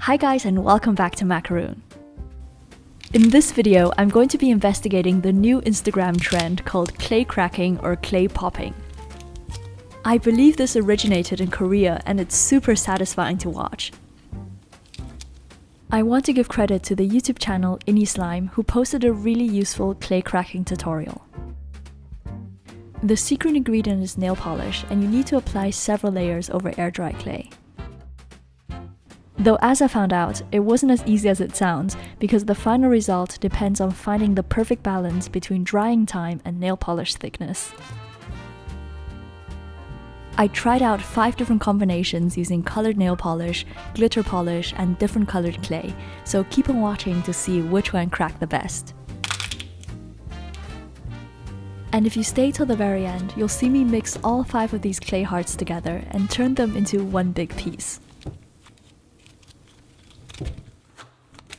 Hi guys, and welcome back to Macaroon. In this video, I'm going to be investigating the new Instagram trend called clay cracking or clay popping. I believe this originated in Korea and it's super satisfying to watch. I want to give credit to the YouTube channel Slime, who posted a really useful clay cracking tutorial. The secret ingredient is nail polish, and you need to apply several layers over air-dry clay. Though as I found out, it wasn't as easy as it sounds, because the final result depends on finding the perfect balance between drying time and nail polish thickness. I tried out 5 different combinations using colored nail polish, glitter polish, and different colored clay, so keep on watching to see which one cracked the best. And if you stay till the very end, you'll see me mix all 5 of these clay hearts together and turn them into one big piece.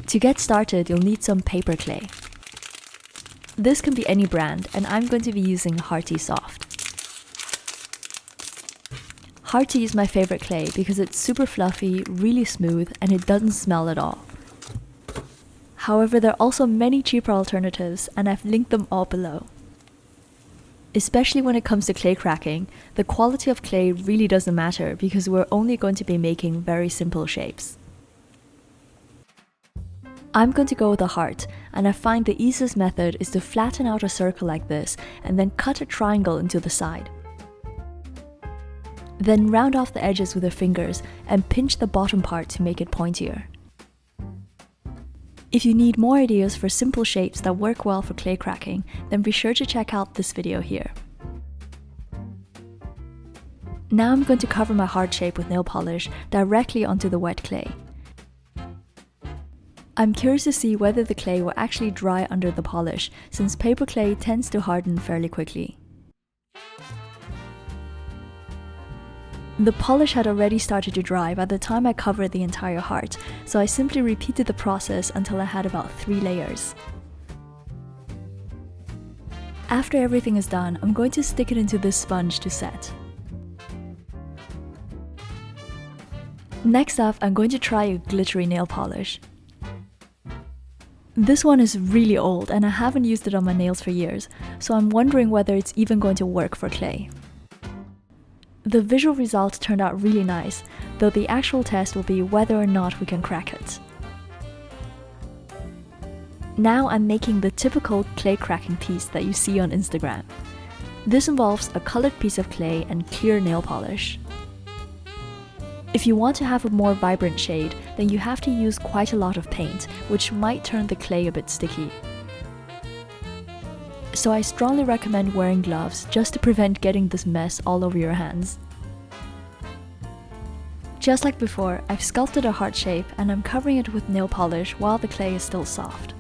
To get started, you'll need some paper clay. This can be any brand, and I'm going to be using Hearty Soft. Hearty is my favorite clay because it's super fluffy, really smooth, and it doesn't smell at all. However, there are also many cheaper alternatives, and I've linked them all below. Especially when it comes to clay cracking, the quality of clay really doesn't matter because we're only going to be making very simple shapes. I'm going to go with a heart, and I find the easiest method is to flatten out a circle like this and then cut a triangle into the side. Then round off the edges with your fingers and pinch the bottom part to make it pointier. If you need more ideas for simple shapes that work well for clay cracking, then be sure to check out this video here. Now I'm going to cover my heart shape with nail polish directly onto the wet clay. I'm curious to see whether the clay will actually dry under the polish, since paper clay tends to harden fairly quickly. The polish had already started to dry by the time I covered the entire heart, so I simply repeated the process until I had about 3 layers. After everything is done, I'm going to stick it into this sponge to set. Next up, I'm going to try a glittery nail polish. This one is really old and I haven't used it on my nails for years, so I'm wondering whether it's even going to work for clay. The visual result turned out really nice, though the actual test will be whether or not we can crack it. Now I'm making the typical clay cracking piece that you see on Instagram. This involves a colored piece of clay and clear nail polish. If you want to have a more vibrant shade, then you have to use quite a lot of paint, which might turn the clay a bit sticky. So I strongly recommend wearing gloves just to prevent getting this mess all over your hands. Just like before, I've sculpted a heart shape and I'm covering it with nail polish while the clay is still soft.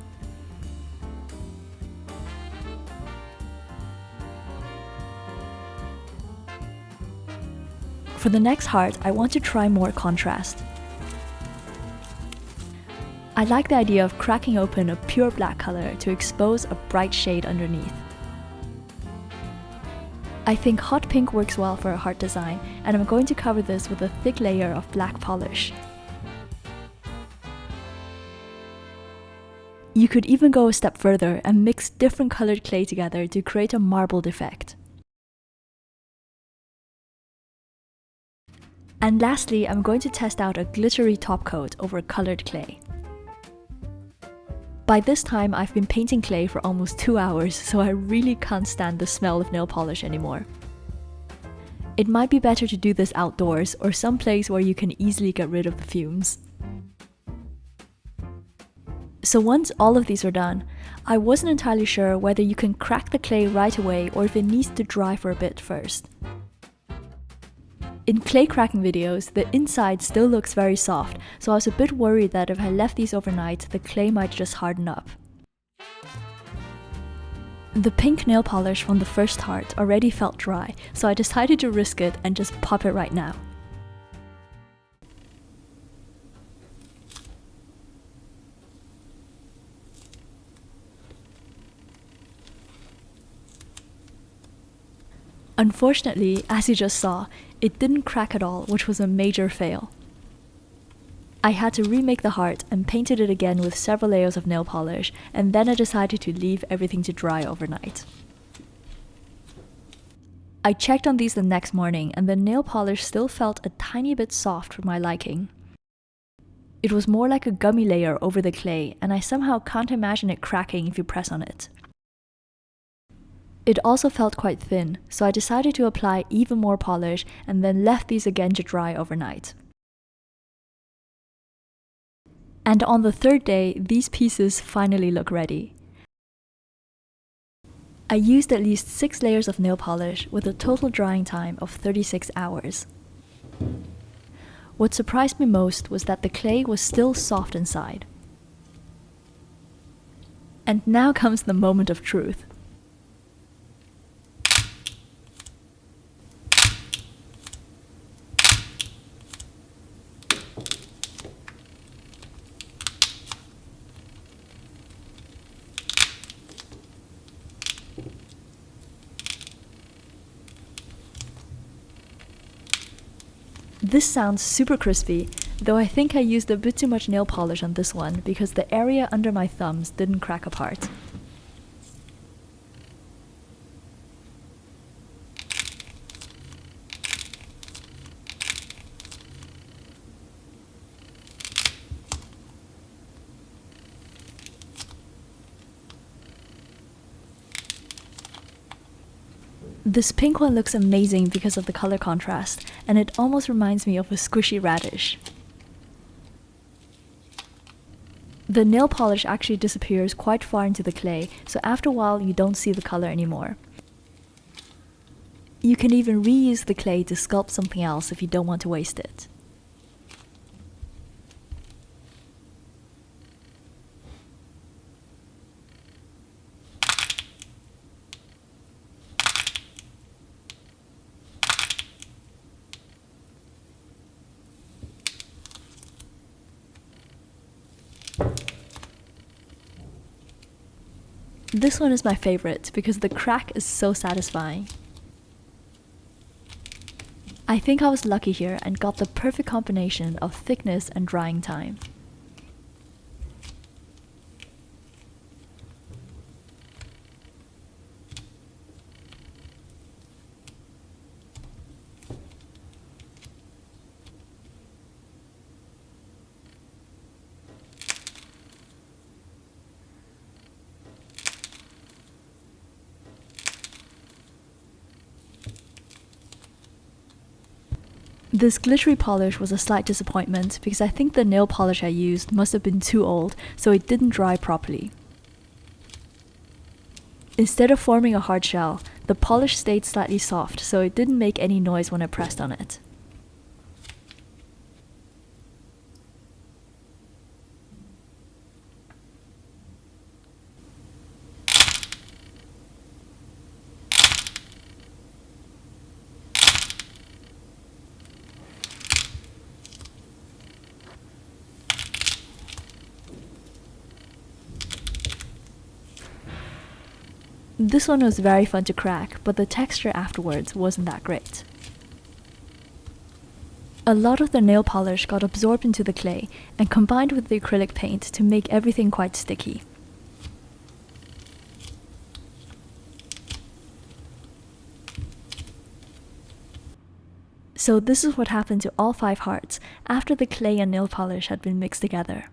For the next heart, I want to try more contrast. I like the idea of cracking open a pure black color to expose a bright shade underneath. I think hot pink works well for a heart design, and I'm going to cover this with a thick layer of black polish. You could even go a step further and mix different colored clay together to create a marbled effect. And lastly, I'm going to test out a glittery top coat over colored clay. By this time, I've been painting clay for almost 2 hours, so I really can't stand the smell of nail polish anymore. It might be better to do this outdoors or someplace where you can easily get rid of the fumes. So once all of these are done, I wasn't entirely sure whether you can crack the clay right away or if it needs to dry for a bit first. In clay cracking videos, the inside still looks very soft, so I was a bit worried that if I left these overnight, the clay might just harden up. The pink nail polish from the first heart already felt dry, so I decided to risk it and just pop it right now. Unfortunately, as you just saw, it didn't crack at all, which was a major fail. I had to remake the heart and painted it again with several layers of nail polish, and then I decided to leave everything to dry overnight. I checked on these the next morning and the nail polish still felt a tiny bit soft for my liking. It was more like a gummy layer over the clay, and I somehow can't imagine it cracking if you press on it. It also felt quite thin, so I decided to apply even more polish and then left these again to dry overnight. And on the third day, these pieces finally look ready. I used at least 6 layers of nail polish with a total drying time of 36 hours. What surprised me most was that the clay was still soft inside. And now comes the moment of truth. This sounds super crispy, though I think I used a bit too much nail polish on this one because the area under my thumbs didn't crack apart. This pink one looks amazing because of the color contrast, and it almost reminds me of a squishy radish. The nail polish actually disappears quite far into the clay, so after a while you don't see the color anymore. You can even reuse the clay to sculpt something else if you don't want to waste it. This one is my favorite because the crack is so satisfying. I think I was lucky here and got the perfect combination of thickness and drying time. This glittery polish was a slight disappointment because I think the nail polish I used must have been too old, so it didn't dry properly. Instead of forming a hard shell, the polish stayed slightly soft, so it didn't make any noise when I pressed on it. This one was very fun to crack, but the texture afterwards wasn't that great. A lot of the nail polish got absorbed into the clay and combined with the acrylic paint to make everything quite sticky. So this is what happened to all 5 hearts after the clay and nail polish had been mixed together.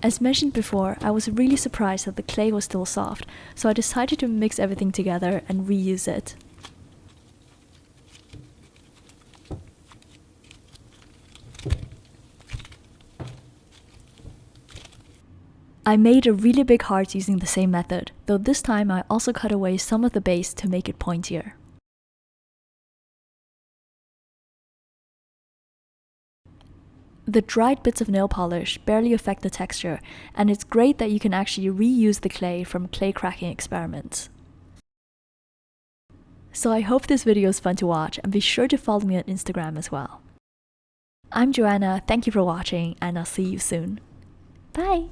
As mentioned before, I was really surprised that the clay was still soft, so I decided to mix everything together and reuse it. I made a really big heart using the same method, though this time I also cut away some of the base to make it pointier. The dried bits of nail polish barely affect the texture, and it's great that you can actually reuse the clay from clay cracking experiments. So I hope this video is fun to watch, and be sure to follow me on Instagram as well. I'm Joanna, thank you for watching, and I'll see you soon. Bye!